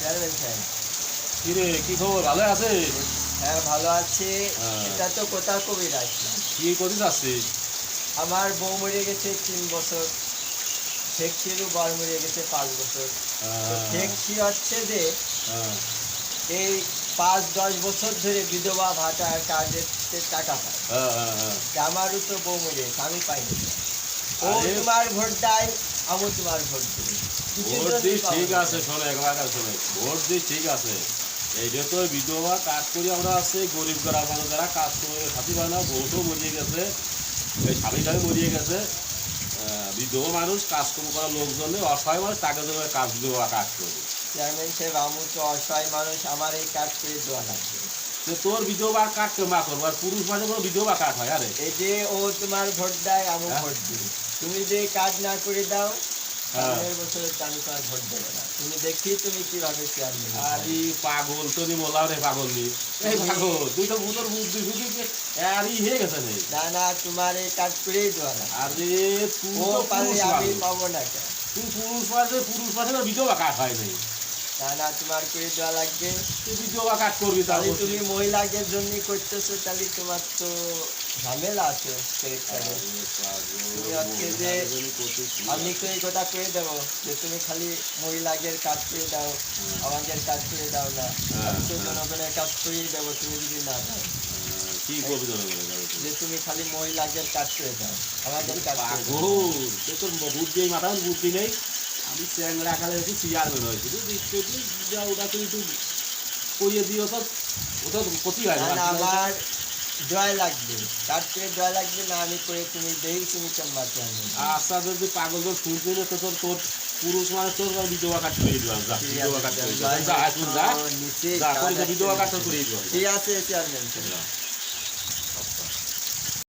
Chairman সাহেব, কি রে, কি খবর? ভালো আছে? হ্যাঁ ভালো আছি। হ্যাঁ। এটা তো কোথা কবির আসলাম। কি করতে আসছিস? আমার বউ মরে গেছে 3 বছর, ঠেকছিরও বর মরে গেছে 5 বছর। তো ঠেকছি হচ্ছে যে হ্যাঁ, এই 5-10 বছর ধরে বিধবা ভাতার কার্ডের টাকা পায়। হ্যাঁ, হ্যাঁ, হ্যাঁ। আমারও তো বউ মরে গেছে, আমি পাইনি। ও আরে, তোমার ভোট দেয়, আমি তোমার ভোট দিই, কিছু ভোট তো দিই পাবো ঠিক না। আছে, শোনে একবার শোনে, ভোট দিই ঠিক আছে। এইটা তো বিধবা কাজ করি আমরা আছে, গরিব গ্রাম মানুষ যারা কাজ করে খাতি পায় না, বউ তো মরিয়ে গেছে, এই স্বামী স্বামী মরিয়ে গেছে। বিধবা মানুষ কাজকর্ম করার লোকজনে অসহায় মানুষ তাকে জন্য কাজ বিধবা কাজ করে। চেয়ারম্যান সাহেব, আমি তো অসহায় মানুষ, আমার এই কাজ করে দেওয়া লাগবে। তো তোর বিধবা কাজ মা করবো, আর পুরুষ মানুষ কোনো বিধবা কাজ হয়? আরে এই যে ও তোমার ভোট দেয়, আমি হ্যাঁ? ভোট দিই, তুমি যে কাজ না করে দাও, হ্যাঁ। সামনের বছরে আমি তোমার ভোট দেবো না। তুমি দেখি তুমি কিভাবে চেয়ারম্যান। আরে পাগল, তোর মোলাও রে পাগল নি। এই পাগল, তুই তো ভূতর বুদ্ধি শুধু আরই হয়ে গেছে নে। না না, তোমার এই কাজ করেই দেওয়া না। আরে তুই ও তো পারলে পুরুষ আমি মানুষ, পাবো না কেন? তুই পুরুষ মাসে না বিধবা কাজ হয় নাই। না না, তোমার করে দেওয়া লাগবে। তুই বিধবা কাজ করবি তাহলে তাহলে তুমি মহিলাদের জন্য করতেছো, তাহলে তোমার তো ঝামেলা আছে ক্রেডিট কার্ডে। তুমি হচ্ছে যে আমি তো এই কথা করে দেবো যে তুমি খালি মহিলাদের কাজ করে দাও, আমাদের কাজ করে দাও না। আমি তো জনগণের কাজ করেই দেবো, তুমি যদি না দাও। কি করবি জনগণের? যে তুমি খালি মহিলাদের কাজ করে দাও, আমাদের কাজ করে দাও। পাগল, সে তোর বুদ্ধি মাথা বুদ্ধি নেই। আমি চ্যাংরা কালে হচ্ছে চেয়ারম্যান হয়েছি, বুঝলি? যা ওটা তুই একটু করিয়ে দিও তো, ওটা ক্ষতি হয় না না। না, আমার দয়া লাগবে, কাজ করে দয়া লাগবে না, আমি করে তুমি দেই, তুমি কেমন চাইবে। আচ্ছা, যদি পাগল তোর শুনতে না তো তোর পুরুষ মানুষ তোর বিধবা কাজ করে দিলাম, যা বিধবা কাজ করে দিলাম, যা এখন যা নিচে যা করে বিধবা কাজ করে দিলাম। ঠিক আছে চেয়ারম্যান।